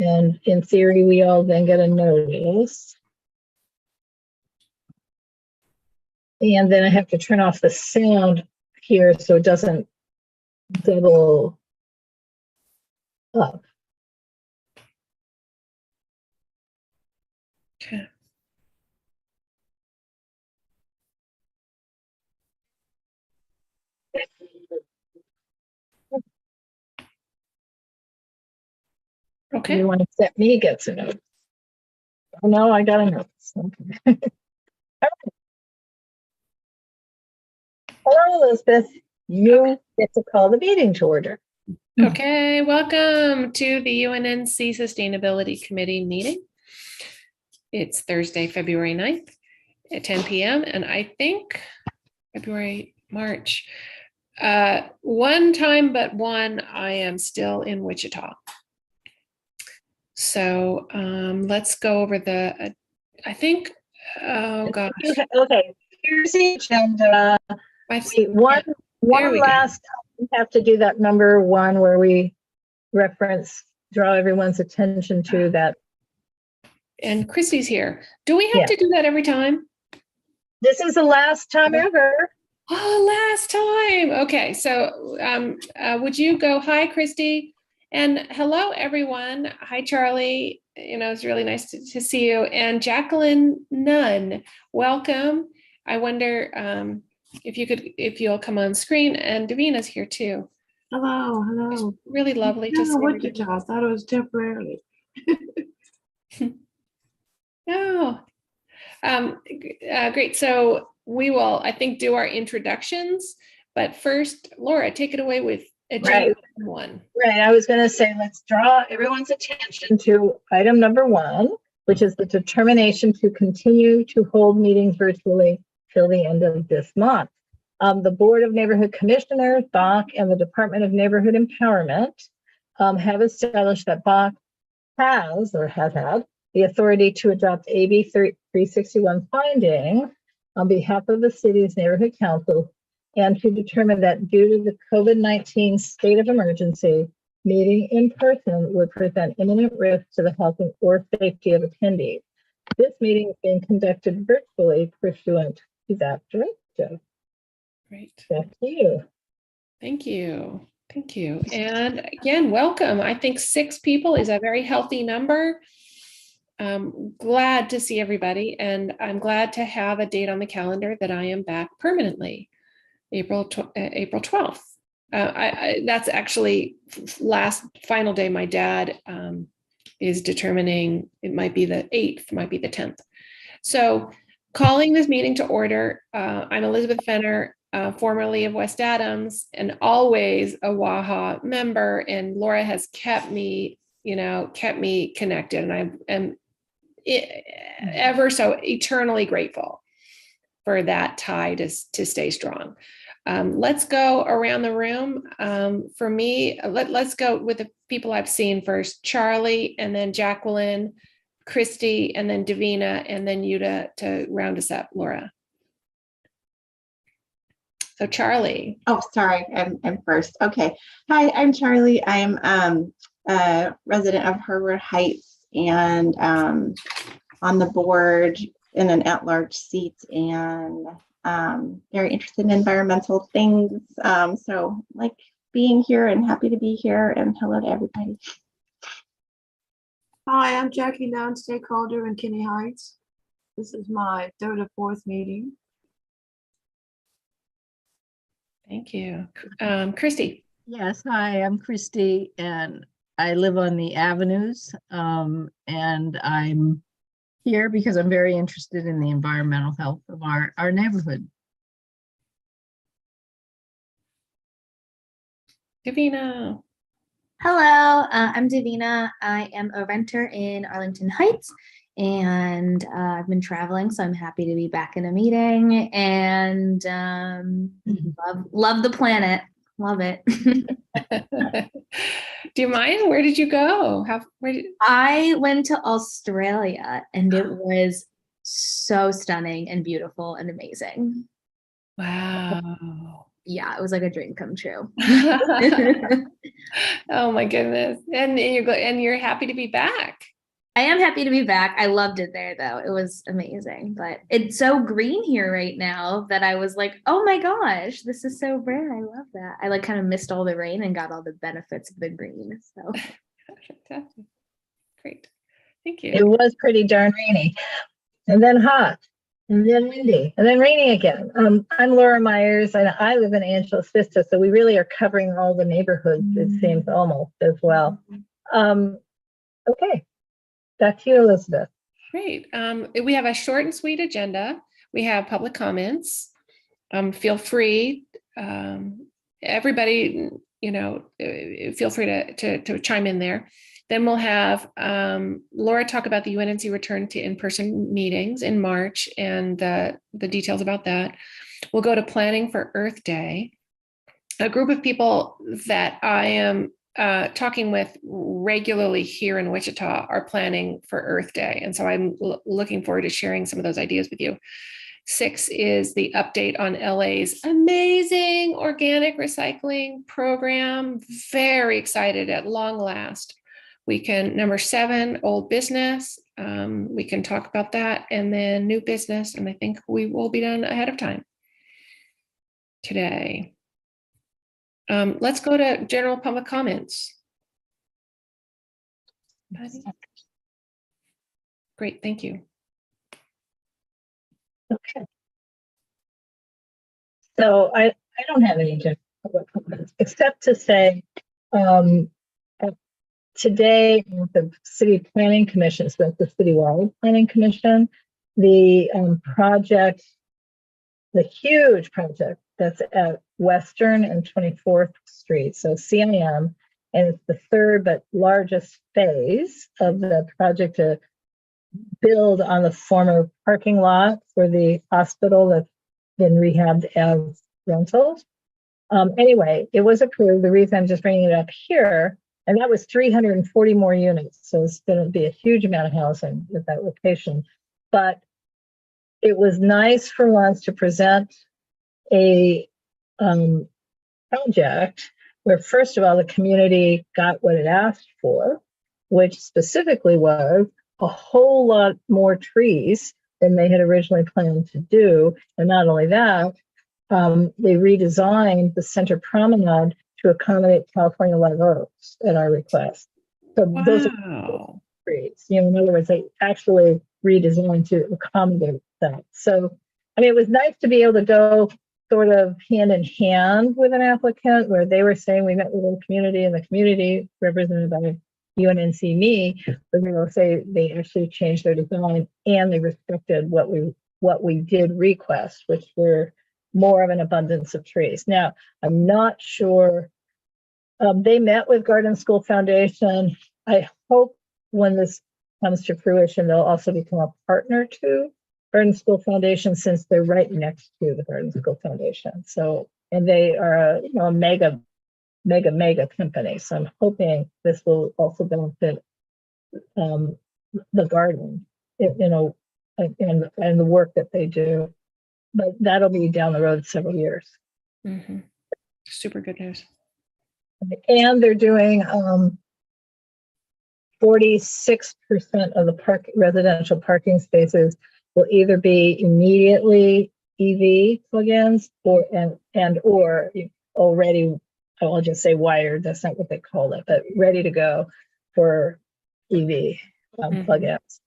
And in theory, we all then get a notice. And then I have to turn off the sound here so it doesn't double up. Okay. Okay. You want to set me gets a note. Oh no, I got a note. Okay. Hello, Elizabeth. You get to call the meeting to order. Okay, welcome to the UNNC Sustainability Committee meeting. It's Thursday, February 9th at 10 p.m. And I think March. One time but one, I am still in Wichita. So let's go over the, I think, oh gosh. Okay, here's the agenda. One last time we have to do that number one where we draw everyone's attention to that. And Christy's here. Do we have to do that every time? This is the last time ever. Oh, last time. Okay, so would you go, hi, Christy, and hello, everyone. Hi, Charlie. You know, it's really nice to see you. And Jacqueline Nunn, welcome. I wonder if you'll come on screen, and Davina's here too. Hello, hello. It's really lovely to see Wichita. I thought it was temporarily. Oh, great. So we will, I think, do our introductions. But first, Laura, take it away with agenda one. Right. I was going to say, let's draw everyone's attention to item number one, which is the determination to continue to hold meetings virtually till the end of this month. The Board of Neighborhood Commissioners, BOC, and the Department of Neighborhood Empowerment have established that BOC has had the authority to adopt AB 361 findings on behalf of the city's neighborhood council, and to determine that due to the COVID-19 state of emergency, meeting in person would present imminent risk to the health or safety of attendees. This meeting is being conducted virtually pursuant to that directive. Great. Back to you. Thank you. Thank you. And again, welcome. I think 6 people is a very healthy number. Glad to see everybody, and I'm glad to have a date on the calendar that I am back permanently, April 12th. That's actually final day. My dad is determining it might be the 8th, might be the 10th. So calling this meeting to order, I'm Elizabeth Fenner, formerly of West Adams, and always a WAHA member, and Laura has kept me connected, and I am ever so eternally grateful for that tie to stay strong. Let's go around the room. For me, let's go with the people I've seen first. Charlie, and then Jacqueline, Christy, and then Davina, and then you to round us up, Laura. So Charlie. Oh, sorry, I'm first. Okay. Hi, I'm Charlie. I'm a resident of Harvard Heights and on the board in an at-large seat, and very interested in environmental things. So like being here and happy to be here, and hello to everybody. Hi, I'm Jackie Nunn, stakeholder in Kinney Heights. This is my 3rd or 4th meeting. Thank you. Christy. Yes, hi, I'm Christy, and I live on the avenues, and I'm here because I'm very interested in the environmental health of our neighborhood. Davina. Hello, I'm Davina. I am a renter in Arlington Heights, and I've been traveling, so I'm happy to be back in a meeting, and love the planet. Love it. Do you mind? Where did you go? I went to Australia, and it was so stunning and beautiful and amazing. Wow. yeah, it was like a dream come true. Oh my goodness. And you're happy to be back. I am happy to be back. I loved it there though. It was amazing, but it's so green here right now that I was like, oh my gosh, this is so rare. I love that. I like kind of missed all the rain and got all the benefits of the green. So Fantastic. Great. Thank It you. was pretty darn rainy, and then hot, and then windy, and then rainy again. I'm Laura Myers, and I live in Angeles Vista, so we really are covering all the neighborhoods, it seems, almost as well. Okay, back to you, Elizabeth. Great. We have a short and sweet agenda. We have public comments. Feel free, everybody, feel free to chime in there. Then we'll have Laura talk about the UNNC return to in-person meetings in March and the details about that. We'll go to planning for Earth Day. A group of people that I am talking with regularly here in Wichita are planning for Earth Day. And so I'm looking forward to sharing some of those ideas with you. 6 is the update on LA's amazing organic recycling program. Very excited at long last. Number 7, old business. We can talk about that, and then new business. And I think we will be done ahead of time today. Let's go to general public comments. Great, thank you. Okay. So I don't have any general public comments, except to say, today, the City Planning Commission, so that's the Citywide Planning Commission, the project, the huge project that's at Western and 24th Street, so CIM, and it's the third but largest phase of the project to build on the former parking lot for the hospital that's been rehabbed as rentals. Anyway, it was approved. The reason I'm just bringing it up here, and that was 340 more units. So it's going to be a huge amount of housing at that location. But it was nice for once to present a project where, first of all, the community got what it asked for, which specifically was a whole lot more trees than they had originally planned to do. And not only that, they redesigned the center promenade to accommodate California live oaks at our request. So those are trees. In other words, they actually redesigned to accommodate that. So, I mean, it was nice to be able to go sort of hand in hand with an applicant where they were saying we met with the community, and the community represented by UNNC me, but they will say they actually changed their design and they respected what we did request, which were more of an abundance of trees. Now, I'm not sure. They met with Garden School Foundation. I hope when this comes to fruition, they'll also become a partner to Garden School Foundation, since they're right next to the Garden School Foundation. So, and they are a mega company. So I'm hoping this will also benefit the garden, and the work that they do. But that'll be down the road several years. Mm-hmm. Super good news. And they're doing 46% of the residential parking spaces will either be immediately EV plugins or already, I'll just say wired, that's not what they call it, but ready to go for EV plugins.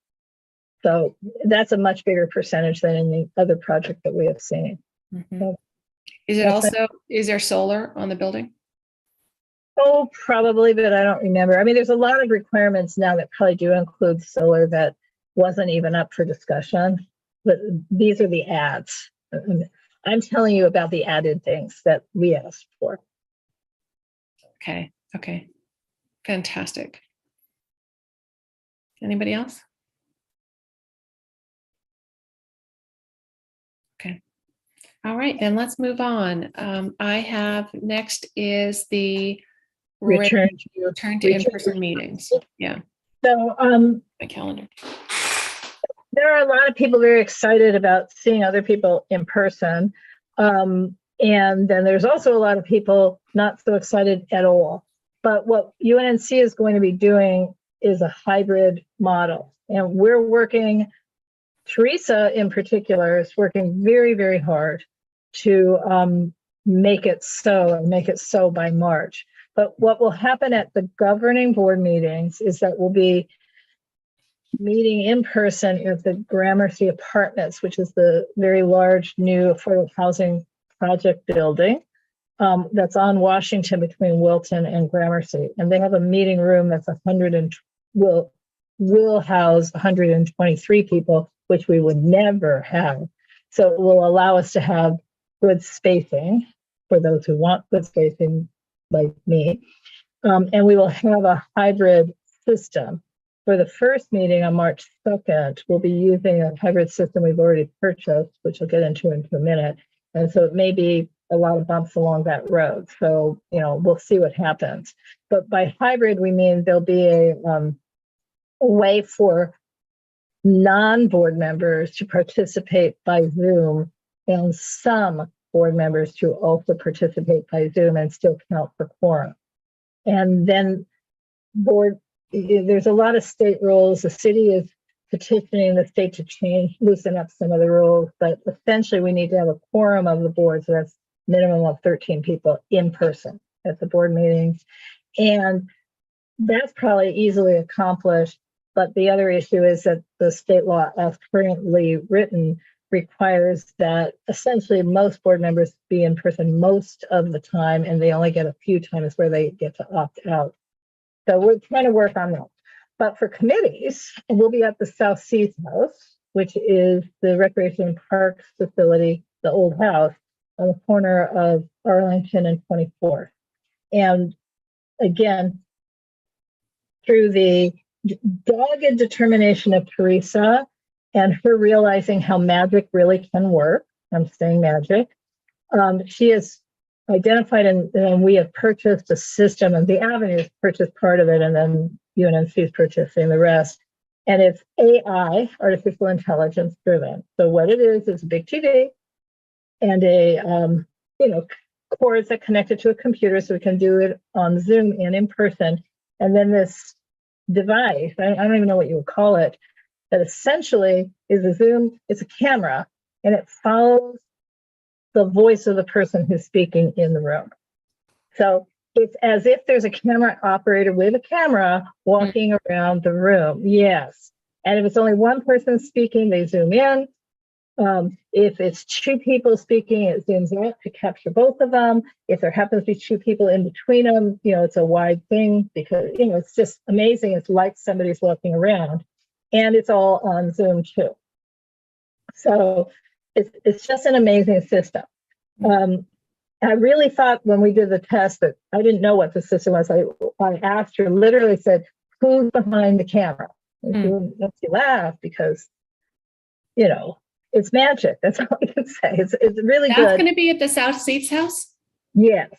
So that's a much bigger percentage than any other project that we have seen. Mm-hmm. So, is there solar on the building? Oh, probably, but I don't remember. I mean, there's a lot of requirements now that probably do include solar that wasn't even up for discussion, but these are the ads. I'm telling you about the added things that we asked for. Okay. Fantastic. Anybody else? Okay. All right, then let's move on. I have next is the return to in-person meetings. Yeah. So my calendar. There are a lot of people very excited about seeing other people in person. And then there's also a lot of people not so excited at all. But what UNNC is going to be doing is a hybrid model. And we're working, Teresa in particular is working very, very hard to make it so and make it so by March. But what will happen at the governing board meetings is that we'll be meeting in person at the Gramercy Apartments, which is the very large new affordable housing project building that's on Washington between Wilton and Gramercy. And they have a meeting room that's will house 123 people, which we would never have. So it will allow us to have good spacing for those who want good spacing, like me. And we will have a hybrid system. For the first meeting on March 2nd, we'll be using a hybrid system we've already purchased, which I'll get into in a minute. And so it may be a lot of bumps along that road. So, we'll see what happens. But by hybrid, we mean there'll be a way for non-board members to participate by Zoom and some board members to also participate by Zoom and still count for quorum. And then there's a lot of state rules. The city is petitioning the state to loosen up some of the rules, but essentially we need to have a quorum of the board. So that's minimum of 13 people in person at the board meetings. And that's probably easily accomplished. But the other issue is that the state law as currently written requires that essentially most board members be in person most of the time, and they only get a few times where they get to opt out. So we're trying to work on that. But for committees, we'll be at the South Seas House, which is the Recreation and Parks facility, the old house on the corner of Arlington and 24th. And again, through the dogged determination of Teresa and her realizing how magic really can work, I'm saying magic, she has identified and we have purchased a system, and the Avenues purchased part of it, and then UNNC is purchasing the rest. And it's AI, artificial intelligence driven. So what it is a big TV and a cords that connected to a computer, so we can do it on Zoom and in person. And then this device, I don't even know what you would call it, that essentially is a Zoom, it's a camera, and it follows the voice of the person who's speaking in the room. So it's as if there's a camera operator with a camera walking around the room. Yes. And if it's only one person speaking, they zoom in. If it's two people speaking, it zooms out to capture both of them. If there happens to be two people in between them, it's a wide thing because, it's just amazing. It's like somebody's walking around, and it's all on Zoom too. So it's just an amazing system. I really thought when we did the test that I didn't know what the system was. I asked her, literally said, who's behind the camera? And she laughed because, it's magic. That's all I can say. It's really good. That's going to be at the South Seats House? Yes.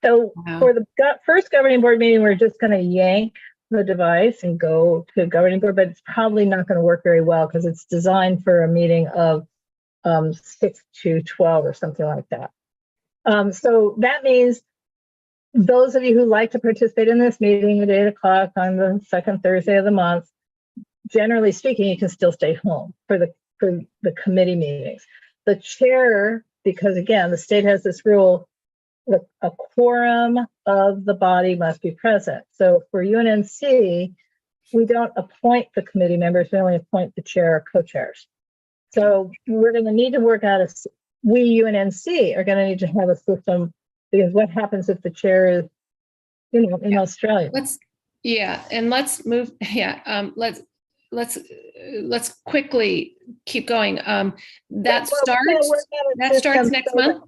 So Wow. for the first governing board meeting, we're just going to yank the device and go to governing board, but it's probably not going to work very well because it's designed for a meeting of 6 to 12 or something like that. So that means those of you who like to participate in this meeting at 8 o'clock on the second Thursday of the month, generally speaking, you can still stay home for the committee meetings. The chair, because again, the state has this rule, a quorum of the body must be present. So for UNNC, we don't appoint the committee members, we only appoint the chair or co-chairs. So we're going to need to work out we UNNC are going to need to have a system, because what happens if the chair is, in Australia? Let's move. Yeah. Let's quickly keep going. That starts next month.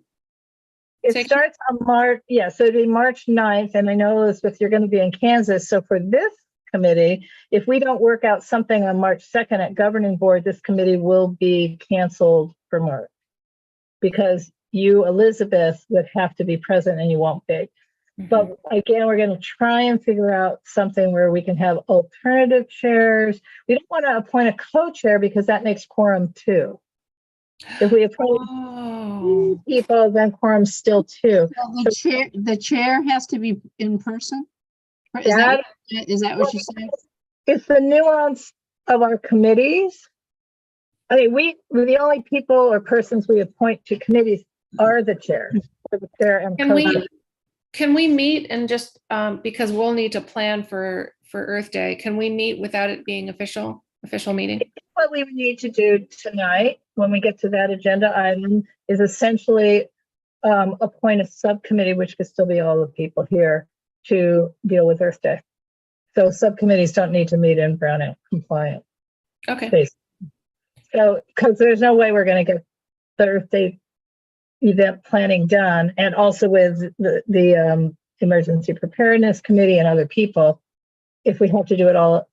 It starts on March. Yeah. So it'll be March 9th. And I know, Elizabeth, you're going to be in Kansas. So for this committee, if we don't work out something on March 2nd at governing board, this committee will be canceled for March because you, Elizabeth, would have to be present and you won't be. But again, we're going to try and figure out something where we can have alternative chairs. We don't want to appoint a co-chair because that makes quorum too. If we appoint Oh, people, then quorum's still two. Well, the chair has to be in person? Is That that what you said? it's the nuance of our committees. I mean, the only people or persons we appoint to committees are the chairs, or the chair and can co-chair. can we meet and just, because we'll need to plan for Earth Day, can we meet without it being official meeting? What we would need to do tonight, when we get to that agenda item, is essentially appoint a subcommittee, which could still be all the people here, to deal with Earth Day. So subcommittees don't need to meet in Brown Act compliant Okay, space. So, because there's no way we're going to get the Earth Day event planning done, and also with the Emergency Preparedness Committee and other people, if we have to do it all,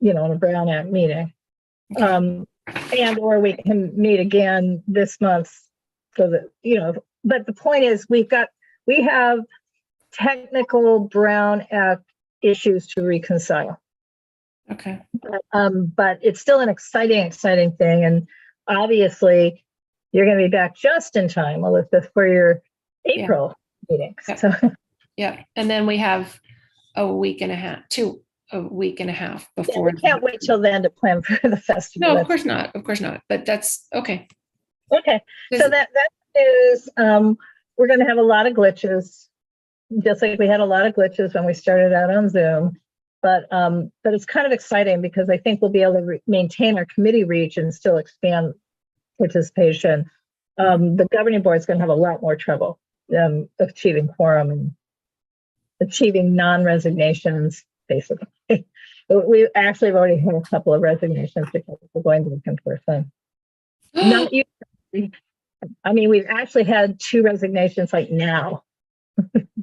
in a Brown Act meeting. And or we can meet again this month so that, but the point is we have technical Brown Act issues to reconcile. okay. But it's still an exciting thing. And obviously you're going to be back just in time, Melissa, for your April meeting. Yeah. So Yeah, and then we have a week and a half before. we can't wait till then to plan for the festival. No, of course not. But that's okay. Okay. So that is, we're going to have a lot of glitches, just like we had a lot of glitches when we started out on Zoom. But it's kind of exciting because I think we'll be able to maintain our committee reach and still expand participation. The governing board is going to have a lot more trouble achieving quorum and achieving non-resignations, basically. We actually have already had a couple of resignations because we're going to work in person. Not usually. I mean, we've actually had 2 resignations like now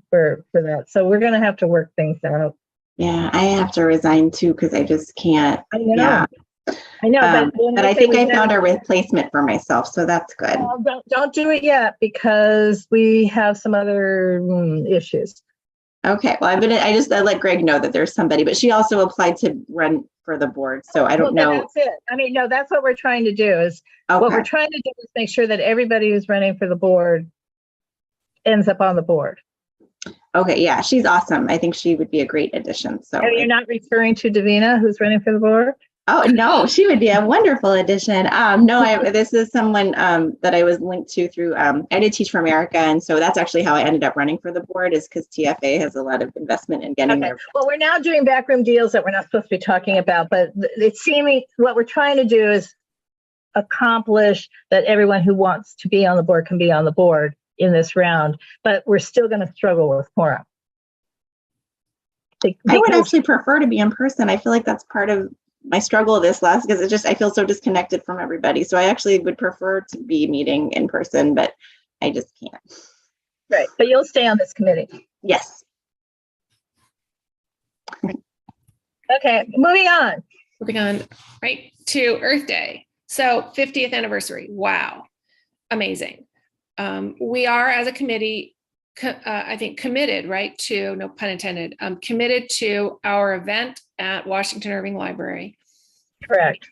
for that. So we're going to have to work things out. Yeah, I have to resign too because I just can't. I know. Yeah. I know, but I think I found a replacement for myself, so that's good. Don't do it yet because we have some other issues. Okay, well, I let Greg know that there's somebody, but she also applied to run for the board, so I don't know. That's it. I mean, no, that's what we're trying to do is what we're trying to do is make sure that everybody who's running for the board ends up on the board. Okay, yeah, she's awesome. I think she would be a great addition. So you're not referring to Davina, who's running for the board? Oh no, she would be a wonderful addition. This is someone that I was linked to through. I did Teach for America, and so that's actually how I ended up running for the board. Is because TFA has a lot of investment in getting there. Well, we're now doing backroom deals that we're not supposed to be talking about, but it's seeming what we're trying to do is accomplish that everyone who wants to be on the board can be on the board in this round, but we're still going to struggle with quorum. I would actually prefer to be in person. I feel like that's part of my struggle this last, because I feel so disconnected from everybody. So I actually would prefer to be meeting in person, but I just can't. Right, but you'll stay on this committee. Yes. Okay, moving on right to Earth Day. So 50th anniversary. Wow. Amazing. We are, as a committee, I think committed, right, to, no pun intended, committed to our event at Washington Irving Library. Correct.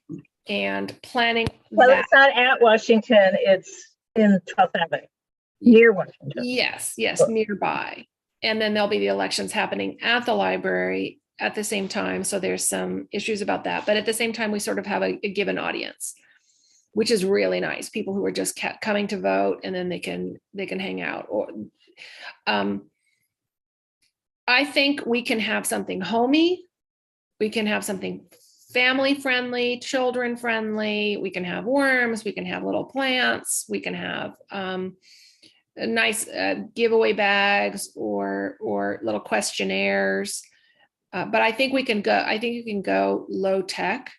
And planning. Well, it's not at Washington, it's in 12th Avenue, near Washington. Yes, nearby. And then there'll be the elections happening at the library at the same time. So there's some issues about that. But at the same time, we sort of have a given audience, which is really nice. People who are just coming to vote, and then they can hang out. Or I think we can have something homey. We can have something family friendly, children friendly. We can have worms. We can have little plants. We can have nice giveaway bags or little questionnaires. But I think we can go. I think you can go low tech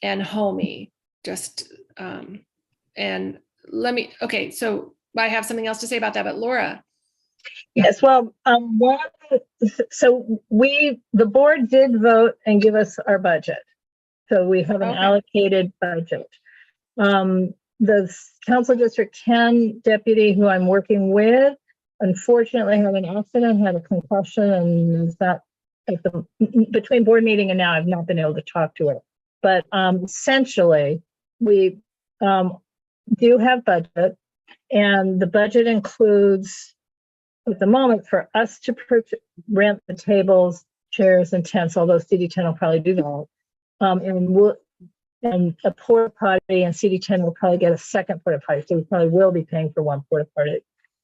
and homey. Just and let me. Okay, so I have something else to say about that. But Laura. Yes, well, so the board did vote and give us our budget. So we have an allocated budget. The Council District 10 deputy who I'm working with, unfortunately had an accident, had a concussion, and is not between board meeting and now I've not been able to talk to her. But essentially, we do have budget, and the budget includes, at the moment, for us to rent the tables, chairs, and tents, although CD10 will probably do that. And a porta potty, and CD10 will probably get a second porta potty, so we probably will be paying for one porta potty.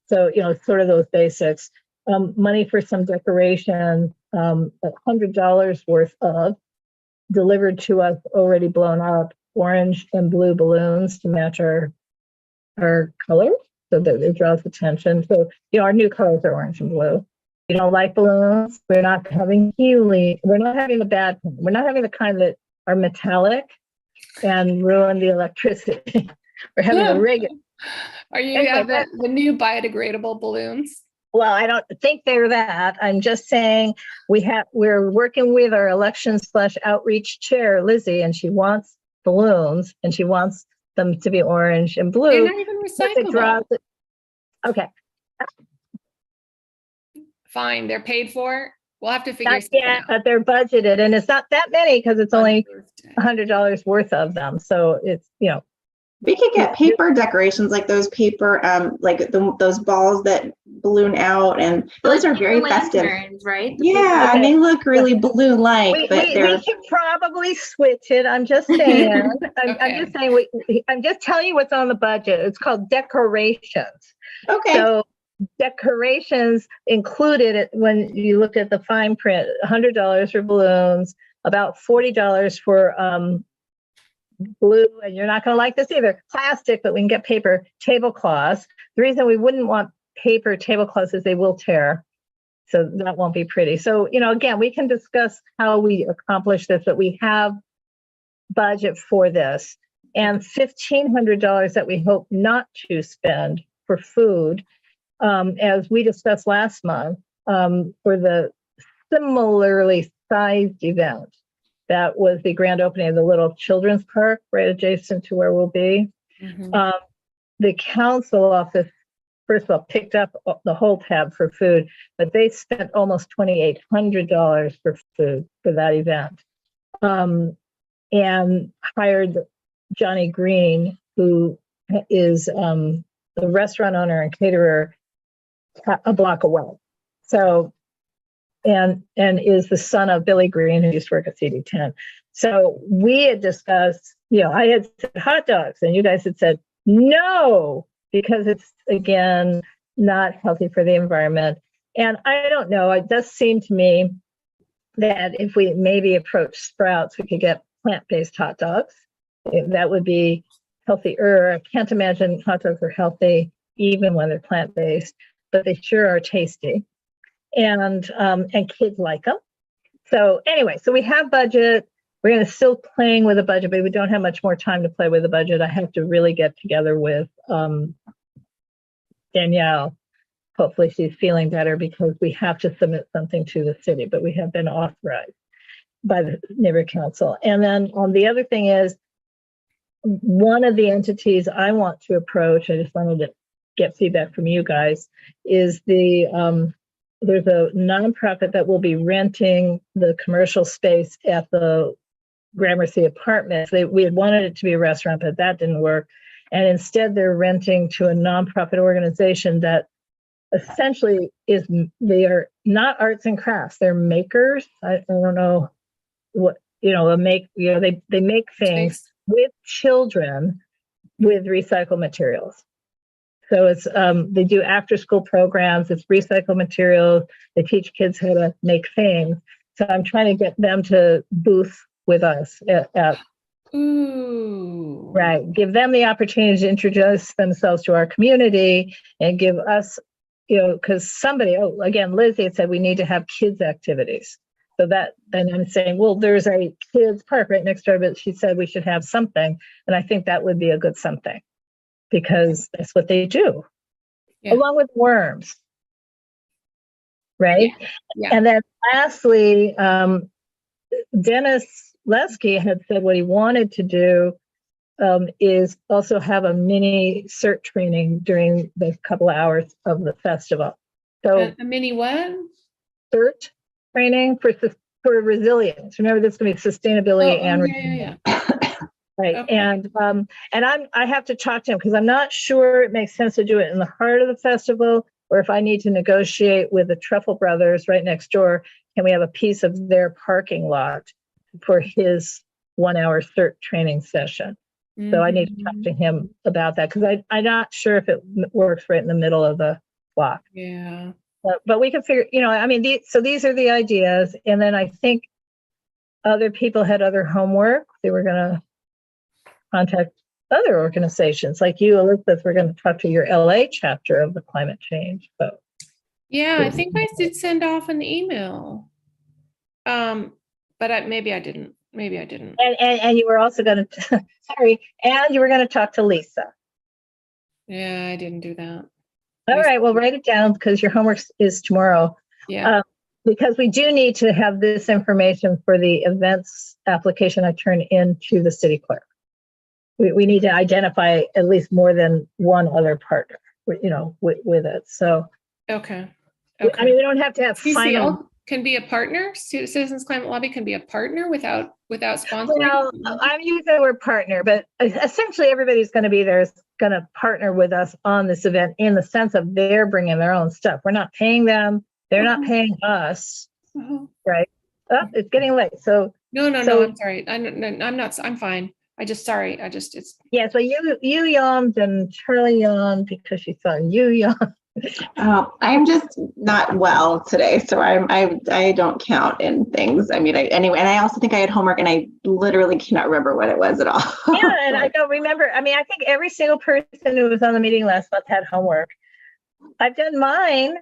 So, sort of those basics. Money for some decoration, $100 worth of delivered to us, already blown up, orange and blue balloons to match our colors, so that it draws attention. So, our new colors are orange and blue. You don't like balloons? We're not having helium. We're not having the bad kind. We're not having the kind that are metallic and ruin the electricity. We're having the regular. Are you Anyway, the new biodegradable balloons? Well, I don't think they're that. I'm just saying we're working with our election/outreach chair, Lizzie, and she wants balloons, and she wants them to be orange and blue. They're not even recyclable. Okay. Fine, they're paid for. We'll have to figure Not something yet, out. but they're budgeted, and it's not that many because it's only $100 worth of them. So it's, We could get paper decorations, like those paper, those balls that balloon out, and those are very festive. Lanterns, right? Yeah, Okay. they look really balloon-like, but we they're should probably switch it. I'm just saying. I'm Okay. just saying. I'm just telling you what's on the budget. It's called decorations. okay. So decorations included, when you look at the fine print, $100 for balloons, about $40 for blue, and you're not going to like this either, plastic, but we can get paper tablecloths. The reason we wouldn't want paper tablecloths is they will tear, so that won't be pretty. So, again, we can discuss how we accomplish this, but we have budget for this, and $1,500 that we hope not to spend for food, as we discussed last month, for the similarly sized event. That was the grand opening of the little children's park right adjacent to where we'll be. Mhm. The council office, first of all, picked up the whole tab for food, but they spent almost $2,800 for food for that event, and hired Johnny Green, who is the restaurant owner and caterer a block away. So, and is the son of Billy Green, who used to work at CD10. So we had discussed, I had said hot dogs, and you guys had said no, because it's, again, not healthy for the environment. And I don't know, it does seem to me that if we maybe approach Sprouts, we could get plant-based hot dogs. That would be healthier. I can't imagine hot dogs are healthy even when they're plant-based, but they sure are tasty. And kids like them. So anyway, so we have budget. We're going to still playing with a budget, but we don't have much more time to play with the budget. I have to really get together with Danielle. Hopefully she's feeling better, because we have to submit something to the city, but we have been authorized by the neighborhood council. And then the other thing is, one of the entities I want to approach, I just wanted to get feedback from you guys, is there's a nonprofit that will be renting the commercial space at the Gramercy Apartments. We had wanted it to be a restaurant, but that didn't work. And instead they're renting to a nonprofit organization that essentially they are not arts and crafts. They're makers. I don't know what, they make things with children with recycled materials. So it's they do after school programs, it's recycled materials, they teach kids how to make things. So I'm trying to get them to booth with us Ooh. Right. Give them the opportunity to introduce themselves to our community, and give us, because again, Lizzie had said we need to have kids activities. So and I'm saying, well, there's a kids park right next door, but she said we should have something. And I think that would be a good something, because that's what they do, along with worms. Right. Yeah. And then lastly, Dennis Lesky had said what he wanted to do is also have a mini CERT training during the couple of hours of the festival. So a mini what? CERT training for resilience. Remember, this is going to be sustainability and yeah. Right. Okay. And I have to talk to him because I'm not sure it makes sense to do it in the heart of the festival, or if I need to negotiate with the Truffle Brothers right next door, can we have a piece of their parking lot for his 1 hour CERT training session? So I need to talk to him about that because I'm not sure if it works right in the middle of the block. Yeah. But we can figure, I mean, these are the ideas. And then I think other people had other homework. They were going to contact other organizations like you, Elizabeth. We're going to talk to your LA chapter of the climate change. So Yeah, I think I did send off an email. But maybe I didn't. Maybe I didn't. and you were also going to, sorry, and you were going to talk to Lisa. Yeah, I didn't do that. All right, well, write it down because your homework is tomorrow. Yeah. Because we do need to have this information for the events application I turn into the city clerk. We need to identify at least more than one other partner, with it. So, Okay. I mean, we don't have to have final. CCL can be a partner. Citizens Climate Lobby can be a partner without sponsoring. Well, I'm using the word partner, but essentially everybody's going to be there is going to partner with us on this event in the sense of they're bringing their own stuff. We're not paying them. They're not paying us. Right. Oh, it's getting late. So No, so- I'm sorry. I'm not. I'm fine. It's. yeah. So you yawned and Charlie yawned because she saw you yawn. Oh, I'm just not well today, so I don't count in things. I mean, anyway, and I also think I had homework, and I literally cannot remember what it was at all. Yeah, and I don't remember. I mean, I think every single person who was on the meeting last month had homework. I've done mine.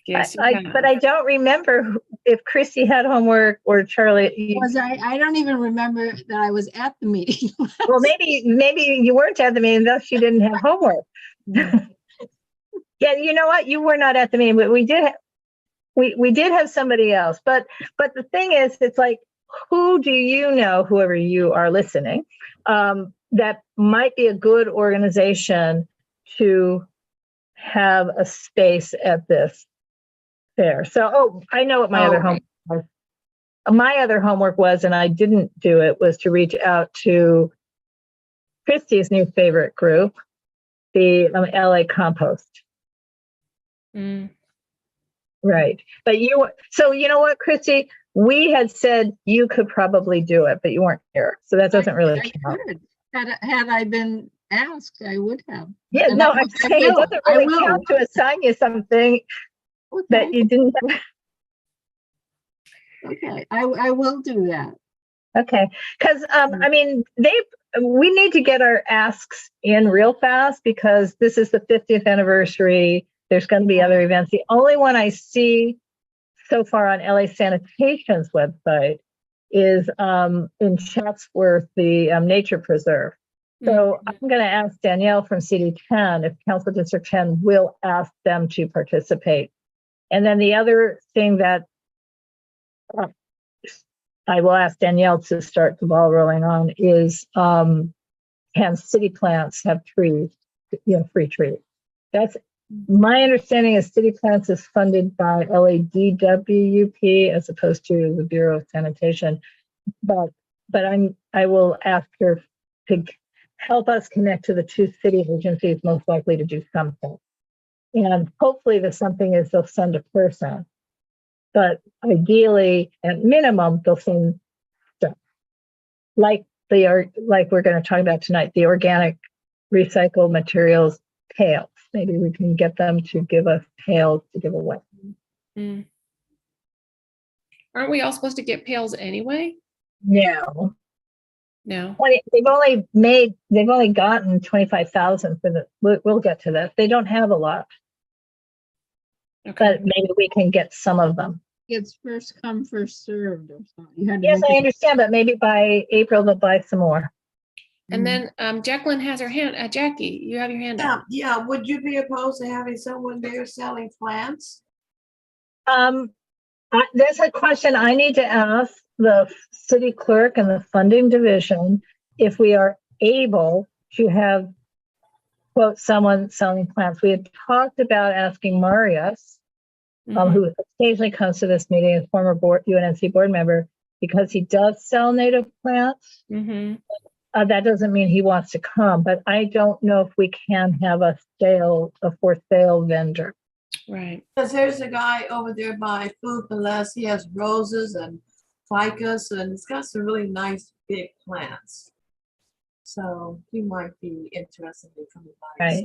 Yes, But I don't remember if Christy had homework or Charlie. I don't even remember that I was at the meeting. Well, maybe you weren't at the meeting, thus you didn't have homework. Yeah, you know what? You were not at the meeting, but we did have somebody else. But the thing is, it's like, who do you know, whoever you are listening, that might be a good organization to have a space at this fair? So, I know what my other homework was. My other homework was, and I didn't do it, was to reach out to Christy's new favorite group, the LA Compost. Right. But so you know what, Christy, we had said you could probably do it, but you weren't here. So that doesn't really count. Had I been asked, I would have. Yeah, And no, I I'm saying it will. doesn't I really will. count to assign you something that Okay, you didn't have. okay, I will do that. Okay. Because I mean, we need to get our asks in real fast because this is the 50th anniversary. There's going to be other events. The only one I see so far on LA Sanitation's website is in Chatsworth, the Nature Preserve. So I'm going to ask Danielle from CD10 if Council District 10 will ask them to participate. And then the other thing that I will ask Danielle to start the ball rolling on is can city plants have trees, free trees? That's my understanding is City Plants is funded by LADWUP as opposed to the Bureau of Sanitation. But I will ask her to help us connect to the two city agencies most likely to do something. And hopefully the something is they'll send a person. But ideally, at minimum, they'll send stuff. Like we're going to talk about tonight, the organic recycled materials pails. Maybe we can get them to give us pails to give away. Aren't we all supposed to get pails anyway? No. No. They've only gotten 25,000 for we'll get to this. They don't have a lot, Okay. but maybe we can get some of them. It's first come, first served or something. You had to Yes, make I it- understand, but maybe by April they'll buy some more. And then Jacqueline has her hand. Jackie, you have your hand up. Yeah, would you be opposed to having someone there selling plants? There's a question I need to ask the city clerk and the funding division if we are able to have, quote, someone selling plants. We had talked about asking Marius, who occasionally comes to this meeting as former UNNC board member, because he does sell native plants. Mm-hmm. That doesn't mean he wants to come, but I don't know if we can have a for sale vendor. Right. Because there's a guy over there by Food Palace. He has roses and ficus, and it's got some really nice big plants. So he might be interested in coming by. Right.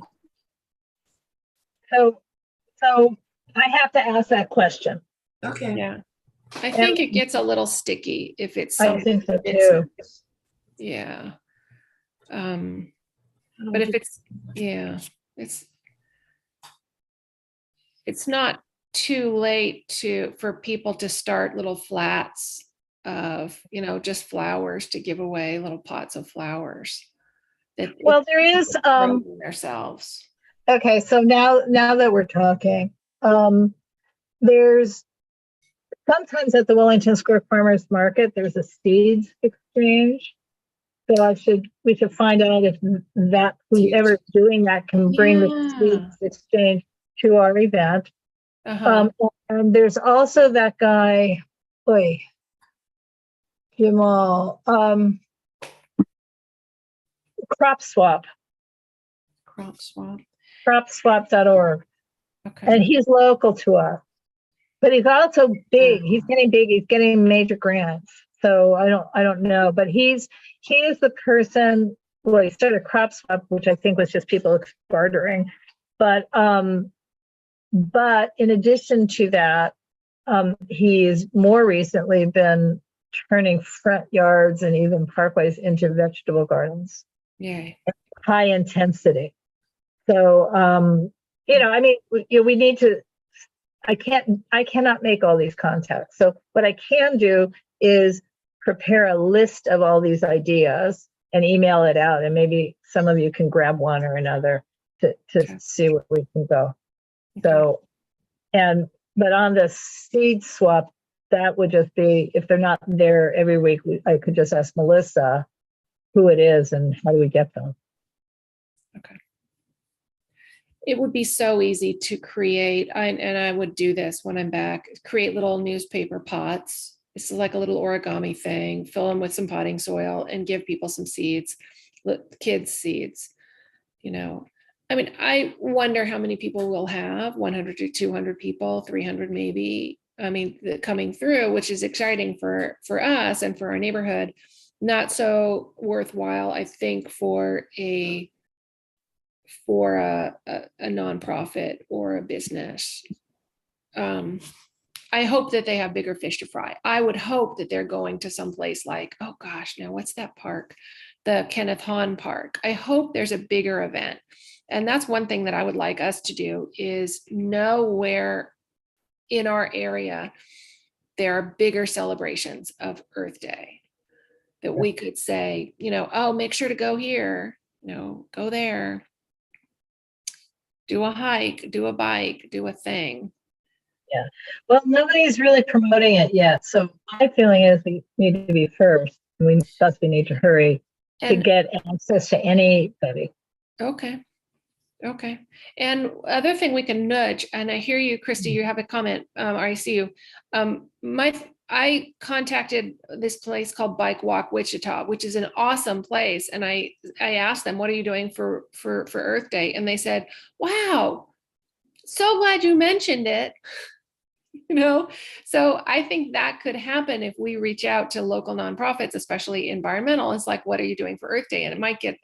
So I have to ask that question. Okay. Yeah. I think it gets a little sticky if it's I something. think so it's- too. Yeah. I don't But if do- it's, yeah, it's not too late for people to start little flats of, just flowers to give away, little pots of flowers. Well, there is, ourselves. okay, so now that we're talking, there's sometimes at the Wellington Square Farmers Market, there's a seeds exchange. So we should find out if that whoever's doing that can bring the Yeah. seeds exchange to our event. Uh-huh. And there's also that guy, Jamal, Crop Swap, Crop swap. cropswap.org. Okay. And he's local to us. But he's also big. He's getting big. He's getting major grants. So I don't know. But he is the person. Well, he started Crop Swap, which I think was just people bartering. But in addition to that, he's more recently been turning front yards and even parkways into vegetable gardens. Yay. High intensity. So I mean, we need to. I cannot make all these contacts. So what I can do is prepare a list of all these ideas and email it out, and maybe some of you can grab one or another to Okay. see where we can go. So, but on the seed swap, that would just be, if they're not there every week, I could just ask Melissa who it is and how do we get them. Okay. It would be so easy to create, and I would do this when I'm back, create little newspaper pots. It's like a little origami thing, fill them with some potting soil and give people some seeds, kids seeds. I mean, I wonder how many people we'll have, 100 to 200 people, 300 maybe. I mean, coming through, which is exciting for us and for our neighborhood. Not so worthwhile, I think, for a nonprofit or a business. I hope that they have bigger fish to fry. I would hope that they're going to some place like, oh gosh, now what's that park? The Kenneth Hahn Park. I hope there's a bigger event. And that's one thing that I would like us to do is know where in our area there are bigger celebrations of Earth Day that we could say, oh, make sure to go here, go there. Do a hike, do a bike, do a thing. Yeah. Well, nobody's really promoting it yet. So my feeling is we need to be first. We need to hurry to get access to anybody. Okay. And other thing we can nudge, and I hear you, Christy, you have a comment, or I see you. I contacted this place called Bike Walk Wichita, which is an awesome place. And I asked them, what are you doing for Earth Day? And they said, wow, so glad you mentioned it. So I think that could happen if we reach out to local nonprofits, especially environmental. It's like, what are you doing for Earth Day? And it might get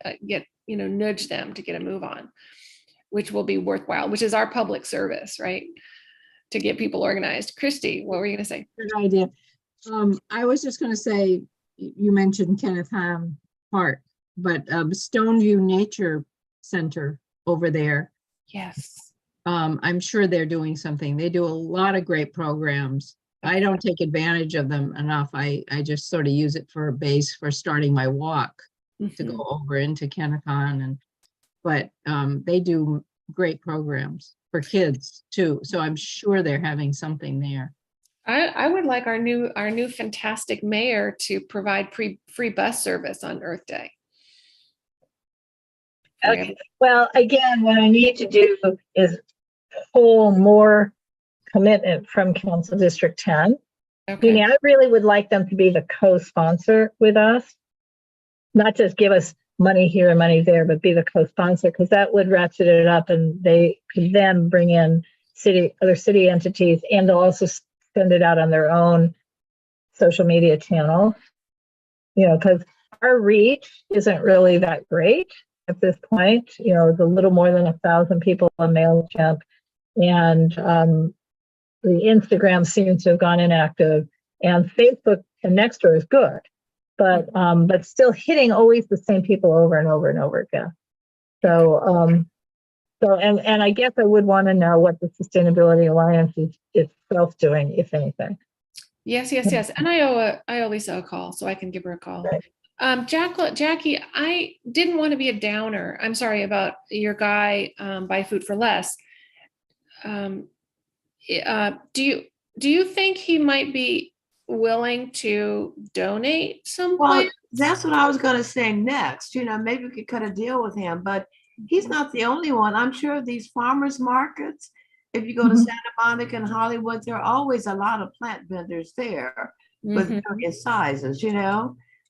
nudge them to get a move on, which will be worthwhile, which is our public service, right? To get people organized. Christy, what were you going to say? Good idea. I was just going to say, you mentioned Kenneth Hahn Park, but Stoneview Nature Center over there. Yes. I'm sure they're doing something. They do a lot of great programs. I don't take advantage of them enough. I just sort of use it for a base for starting my walk to go over into Kenneth Hahn, but they do great programs for kids too. So I'm sure they're having something there. I would like our new fantastic mayor to provide free bus service on Earth Day. Okay. Well, again, what I need to do is pull more commitment from Council District 10. Meaning, Okay. I really would like them to be the co-sponsor with us, not just give us money here and money there, but be the co-sponsor, because that would ratchet it up, and they could then bring in other city entities, and they'll also send it out on their own social media channel. Because our reach isn't really that great at this point. It's a little more than 1,000 people on MailChimp, and the Instagram seems to have gone inactive, and Facebook and Nextdoor is good, but still hitting always the same people over and over and over again. And I guess I would want to know what the Sustainability Alliance is itself doing, if anything. Yes. And I owe Lisa a call, so I can give her a call. Right. Jackie, I didn't want to be a downer. I'm sorry about your guy, Buy Food for Less. Do you think he might be willing to donate some Well, plants? that's what I was going to say next. Maybe we could cut a deal with him, but he's not the only one. I'm sure these farmers markets, if you go to Mhm. Santa Monica and Hollywood, there are always a lot of plant vendors there with Mhm. various sizes,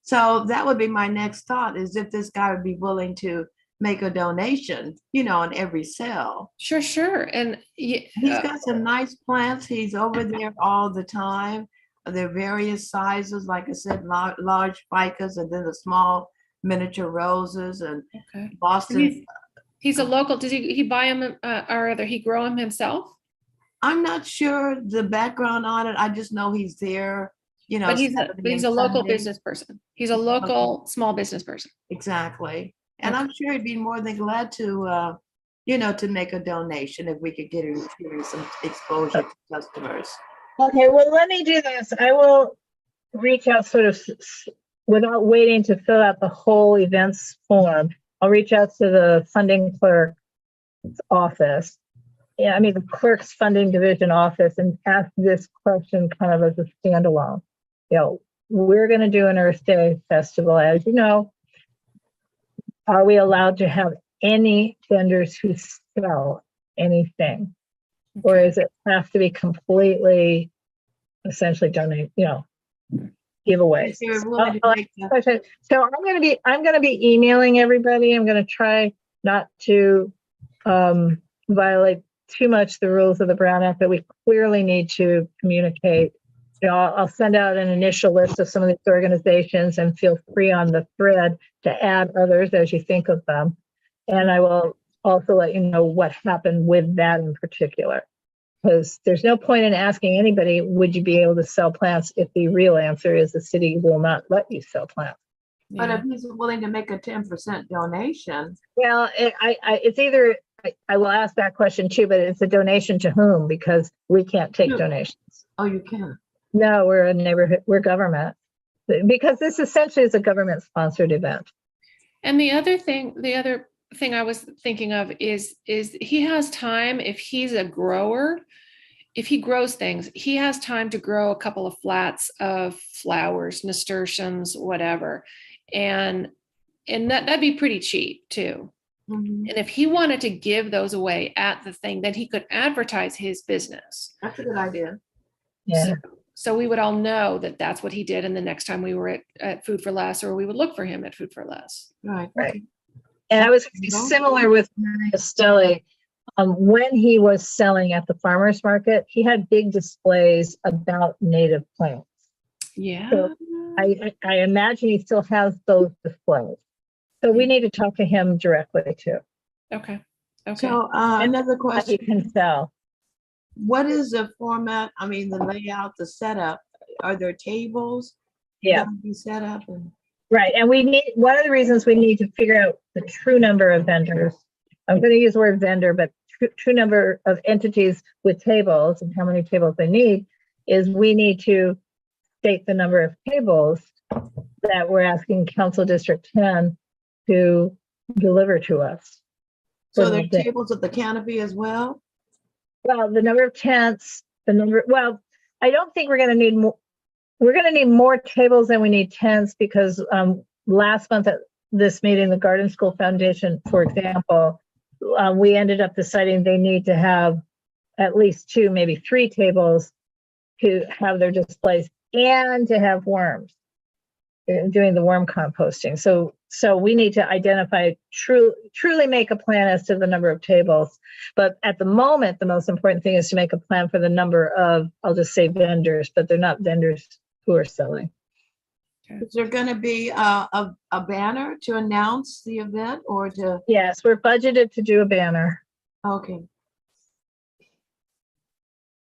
So that would be my next thought, is if this guy would be willing to make a donation, on every sale. Sure. And He's got some nice plants. He's over there all the time. They're various sizes, like I said, large ficus, and then the small miniature roses and okay. Boston. He's a local. Does he buy them, or rather, he grow them himself? I'm not sure the background on it. I just know he's there. But he's Saturday and a local Sunday. business person. He's a local small business person. Exactly. And Okay. I'm sure he'd be more than glad to, to make a donation if we could get him some exposure to customers. Okay, well, let me do this. I will reach out sort of without waiting to fill out the whole events form. I'll reach out to the funding clerk's office. Yeah, I mean, the clerk's funding division office, and ask this question kind of as a standalone. We're going to do an Earth Day festival, as you know. Are we allowed to have any vendors who sell anything? Or Okay. does it have to be completely, essentially donate, giveaways? If they were willing to make the- So I'm going to be emailing everybody. I'm going to try not to violate too much the rules of the Brown Act, but we clearly need to communicate. I'll send out an initial list of some of these organizations, and feel free on the thread to add others as you think of them. And I will also let you know what happened with that in particular, because there's no point in asking anybody, would you be able to sell plants, if the real answer is the city will not let you sell plants. But Yeah. if he's willing to make a 10% donation, Well, it's either, I will ask that question too, but it's a donation to whom? Because we can't take Sure. donations. oh, you can. No, we're a neighborhood, we're government. Because this essentially is a government sponsored event. And the other thing I was thinking of is he has time, if he's a grower, if he grows things, he has time to grow a couple of flats of flowers, nasturtiums, whatever. And that'd be pretty cheap too. Mhm. And if he wanted to give those away at the thing, then he could advertise his business. That's a good idea. Yeah. So we would all know that that's what he did. And the next time we were at Food for Less, or we would look for him at Food for Less. Right. Right. And I was similar with Maria Stelli. When he was selling at the farmer's market, he had big displays about native plants. Yeah. So I imagine he still has those displays. So we need to talk to him directly too. Okay. So another He question, can sell. what is the format? I mean, the layout, the setup, are there tables? Yeah. that will be set up and Right, and one of the reasons we need to figure out the true number of vendors, I'm going to use the word vendor, but true number of entities with tables and how many tables they need, is we need to state the number of tables that we're asking Council District 10 to deliver to us. so For there the are day. tables at the canopy as well? Well, the number of tents, I don't think we're going to need more. We're going to need more tables than we need tents, because last month at this meeting, the Garden School Foundation, for example, we ended up deciding they need to have at least 2, maybe 3 tables to have their displays and to have worms, doing the worm composting. So we need to identify, truly make a plan as to the number of tables. But at the moment, the most important thing is to make a plan for the number of, I'll just say vendors, but they're not vendors who are selling. Is there going to be a banner to announce the event or to? Yes, we're budgeted to do a banner. Okay.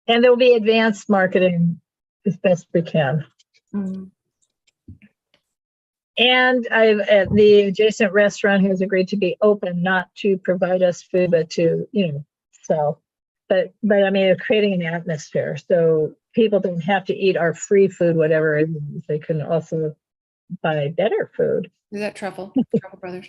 And there will be advanced marketing as best we can. Mhm. And the adjacent restaurant has agreed to be open, not to provide us food, but to, sell. But I mean, it's creating an atmosphere. So people don't have to eat our free food, whatever it is. They can also buy better food. Is that Truffle Brothers?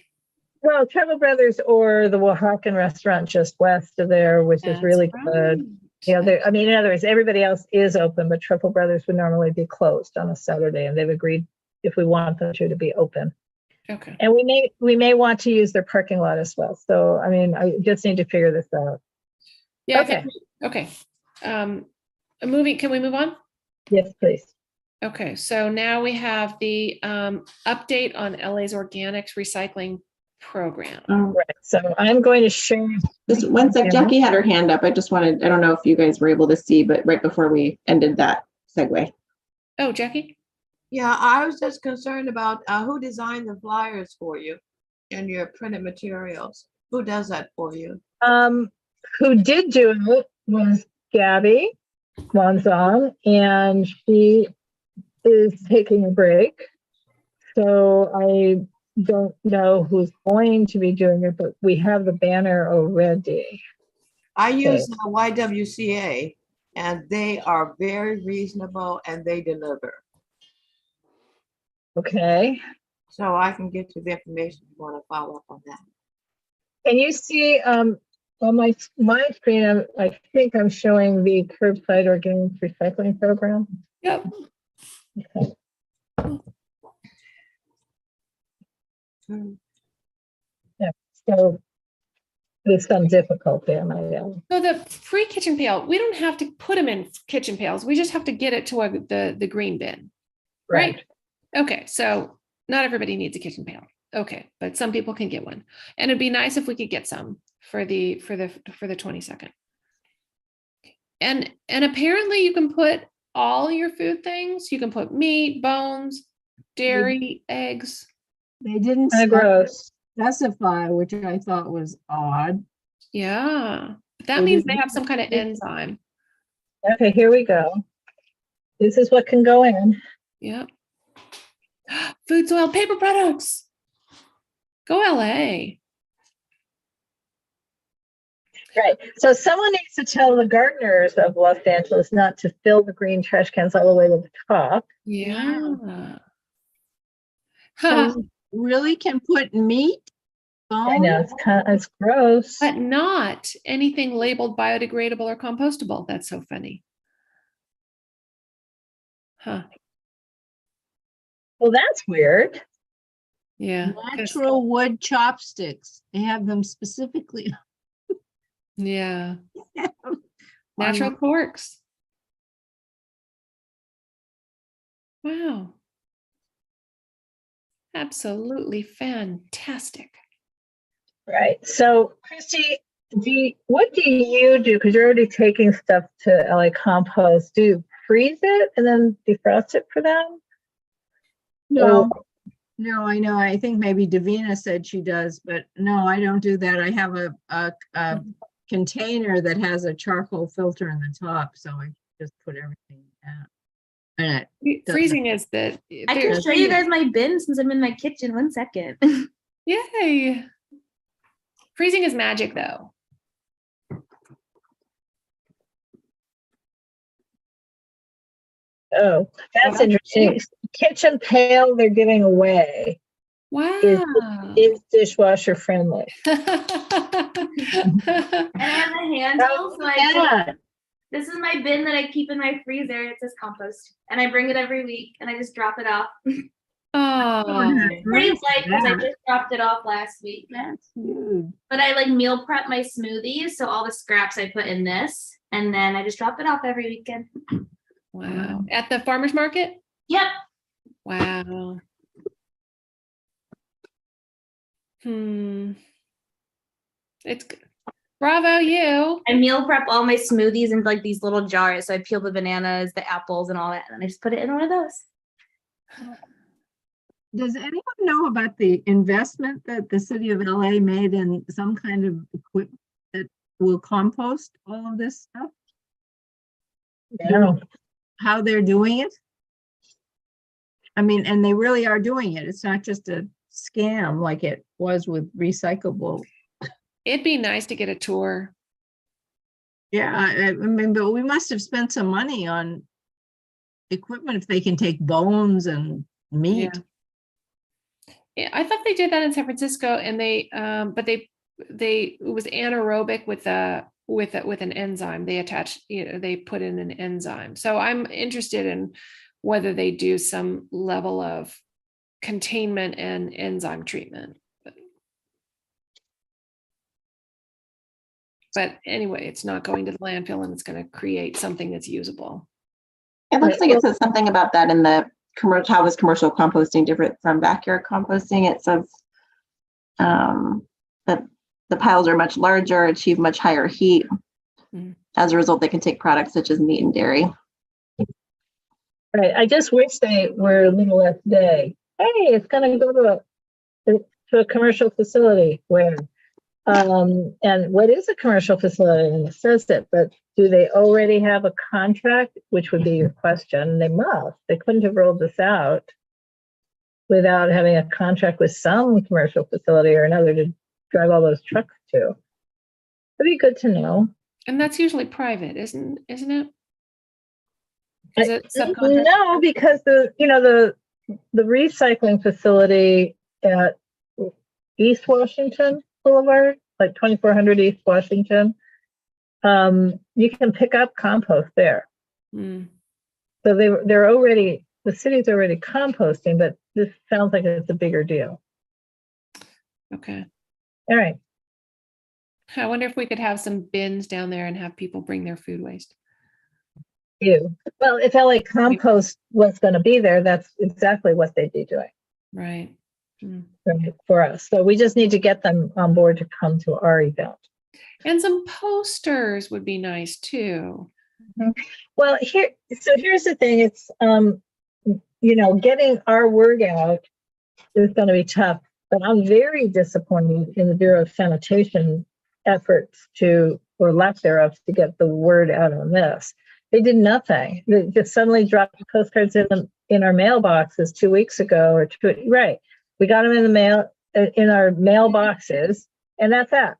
Well, Travel Brothers or the Oaxacan restaurant just west of there, which is really good. I mean, in other words, everybody else is open, but Truffle Brothers would normally be closed on a Saturday, and they've agreed if we want them to be open. Okay. And we may want to use their parking lot as well. So, I mean, I just need to figure this out. Yeah. Okay. Okay. Can we move on? Yes, please. Okay, so now we have the update on LA's organics recycling program. Right. So I'm going to share. Just one sec, Jackie had her hand up. I don't know if you guys were able to see, but right before we ended that segue. Oh, Jackie? Yeah, I was just concerned about who designed the flyers for you and your printed materials. Who does that for you? Who did do it was Gabby Wanzong, and she is taking a break. So I don't know who's going to be doing it, but we have the banner already. I use YWCA, and they are very reasonable and they deliver. Okay. So I can get you the information if you want to follow up on that. Can you see on my screen, I think I'm showing the curbside organic recycling program. Yep. Okay. Yeah, so there's some difficulty on my end. So the free kitchen pail, we don't have to put them in kitchen pails. We just have to get it to the green bin. Right. Okay, so not everybody needs a kitchen pail. Okay, but some people can get one. And it'd be nice if we could get some for the 22nd. And apparently you can put all your food things. You can put meat, bones, dairy, eggs. They didn't Kind of gross. specify, which I thought was odd. Yeah. That So means did they you- have some kind of enzyme. Okay, here we go. This is what can go in. Yep. Food, soil, paper products. Go LA. Right. So someone needs to tell the gardeners of Los Angeles not to fill the green trash cans all the way to the top. Yeah. So we really can put meat, I bone? know it's gross. But not anything labeled biodegradable or compostable. That's so funny. Huh. Well, that's weird. Yeah. 'cause- Natural wood chopsticks. They have them specifically. Yeah. on Natural the- corks. Wow. Absolutely fantastic. Right. So, Christy, what do you do? Because you're already taking stuff to LA Compost. Do you freeze it and then defrost it for them? No, no, I know. I think maybe Davina said she does, but no, I don't do that. I have a container that has a charcoal filter in the top, so I just put everything in it. Freezing is the. I can show you guys my bin since I'm in my kitchen. 1 second. Yay. Freezing is magic, though. Oh, that's Wow. interesting. Kitchen pail they're giving away Wow. is dishwasher friendly. And I have a handle, so Yeah. this is my bin that I keep in my freezer. It says compost, and I bring it every week, and I just drop it off. Oh. Pretty light because I just dropped it off last week. That's huge. But I like meal prep my smoothies, so all the scraps I put in this, and then I just drop it off every weekend. Wow. At the farmer's market? Yep. Wow. It's good. Bravo, you. I meal prep all my smoothies in like these little jars. So I peel the bananas, the apples, and all that, and then I just put it in one of those. Does anyone know about the investment that the city of LA made in some kind of equipment that will compost all of this stuff? Yeah. How they're doing it? I mean, and they really are doing it. It's not just a scam like it was with recyclable. It'd be nice to get a tour. Yeah, I mean, but we must have spent some money on equipment if they can take bones and meat. Yeah, I thought they did that in San Francisco, and but they it was anaerobic with an enzyme. They attached, they put in an enzyme. So I'm interested in whether they do some level of containment and enzyme treatment. But anyway, it's not going to the landfill, and it's going to create something that's usable. It looks like it says something about that in the commercial. How is commercial composting different from backyard composting? It says that the piles are much larger, achieve much higher heat. As a result, they can take products such as meat and dairy. Right. I just wish they were a little less vague. Hey, it's going to go to a commercial facility where, and what is a commercial facility? And it says it, but do they already have a contract? Which would be your question. They must. They couldn't have rolled this out without having a contract with some commercial facility or another to drive all those trucks to. It'd be good to know. And that's usually private, isn't it? Is it subcontract? No, because the recycling facility at East Washington Boulevard, like 2400 East Washington, you can pick up compost there. So the city's already composting, but this sounds like it's a bigger deal. Okay. All right. I wonder if we could have some bins down there and have people bring their food waste. Well, if LA Compost was going to be there, that's exactly what they'd be doing. Right. For us. So we just need to get them on board to come to our event. And some posters would be nice too. Well, here's the thing. It's, getting our word out is going to be tough, but I'm very disappointed in the Bureau of Sanitation efforts or lack thereof, to get the word out on this. They did nothing. They just suddenly dropped postcards in our mailboxes 2 weeks ago right. We got them in the mail, in our mailboxes, and that's that.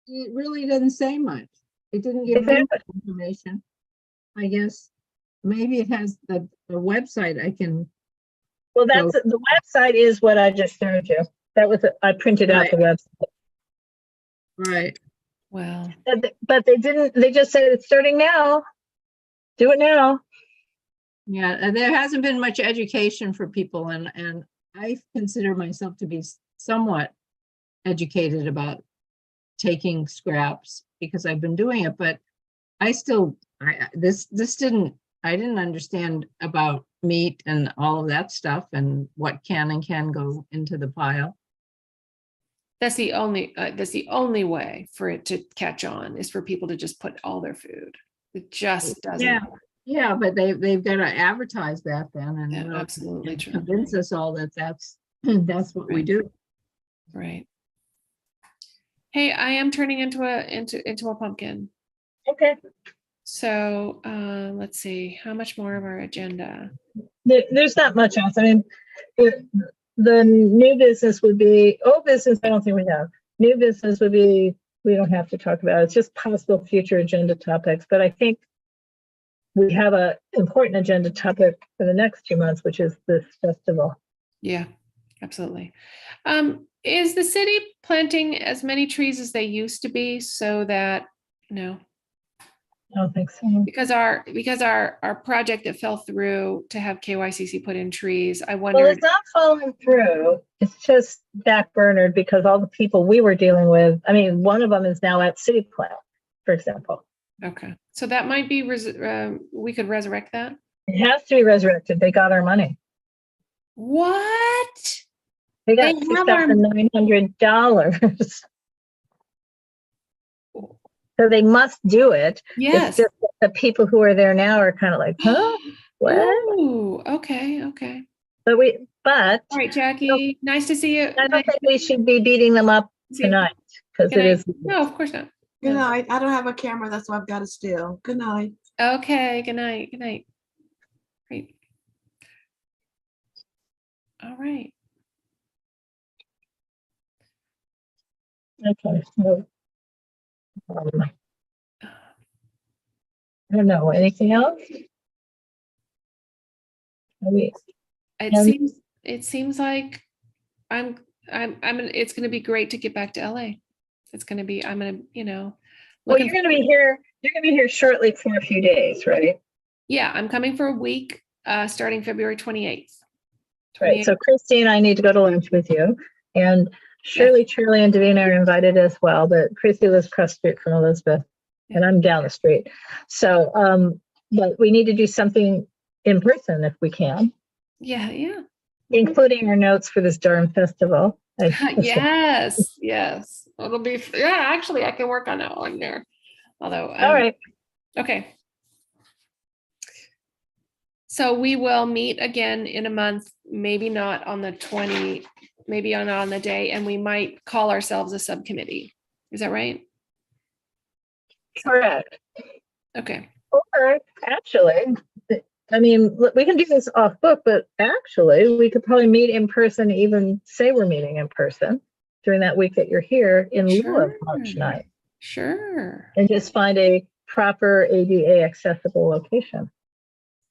It really doesn't say much. It didn't give much information. I guess maybe it has the website I can. Well, the website is what I just showed you. That was I printed out the website. Right. Well, but they didn't. They just said it's starting now. Do it now. Yeah, and there hasn't been much education for people, and I consider myself to be somewhat educated about taking scraps because I've been doing it, but I didn't understand about meat and all of that stuff and what can and can go into the pile. That's the only way for it to catch on, is for people to just put all their food. It just doesn't. Yeah, but they've got to advertise that then, and absolutely true. Convince us all that that's what we do. Right. Hey, I am turning into a pumpkin. Okay. So let's see, how much more of our agenda? There's not much else. I mean, the new business would be, old business, I don't think we have. New business would be, we don't have to talk about it. It's just possible future agenda topics. But I think we have an important agenda topic for the next 2 months, which is this festival. Yeah, absolutely. Is the city planting as many trees as they used to be, so that, no? I don't think so. Because our project that fell through to have KYCC put in trees, I wonder. Well, it's not falling through. It's just backburnered because all the people we were dealing with, I mean, one of them is now at City Plant, for example. Okay, so that might be, we could resurrect that. It has to be resurrected. They got our money. What? They got They have our- $6,900. So they must do it. Yes. It's just that the people who are there now are kind of like, huh? What? Ooh, okay, okay. But All right, Jackie, nice to see you. I don't Nice think to we should be beating them up see you. tonight because Good it is. night. No, of course not. Good No. night. I don't have a camera, that's why I've got it still. Good night. Okay, good night. Good night. Great. All right. Okay. So, I don't know. Anything else? Are we, It And- seems like it's going to be great to get back to LA. It's going to be, I'm going to, well, looking you're going to be here. You're going to be here shortly for a few days, right? yeah, I'm coming for a week, starting February 28th. Right. So Christy and I need to go to lunch with you. And Shirley, Charlie, and Davina are invited as well. But Christy lives across the street from Elizabeth, and I'm down the street. So, but we need to do something in person if we can, Yeah, yeah. including our notes for this darn festival. Yes, yes. It'll be, yeah, actually, I can work on that one there. Although, All right. okay. So we will meet again in a month, maybe not on the 20, maybe on the day, and we might call ourselves a subcommittee. Is that right? Correct. Okay. Or actually, I mean, we can do this off book, but actually, we could probably meet in person, even say we're meeting in person during that week that you're here in lieu of lunch Sure. night, Sure. and just find a proper ADA accessible location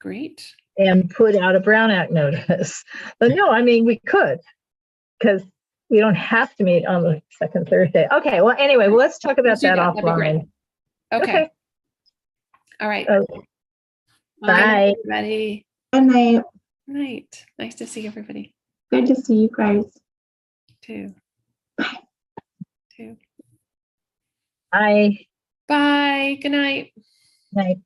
Great. and put out a Brown Act notice. But no, I mean, we could, because we don't have to meet on the second Thursday. Okay, well, anyway, let's talk about Let's do that that. That'd be great. offline. Okay. All right. Okay. Good Bye. night, everybody. Good night. Good night. Nice to see everybody Good to see you guys. too. Too. Bye. Bye. Good night. Night.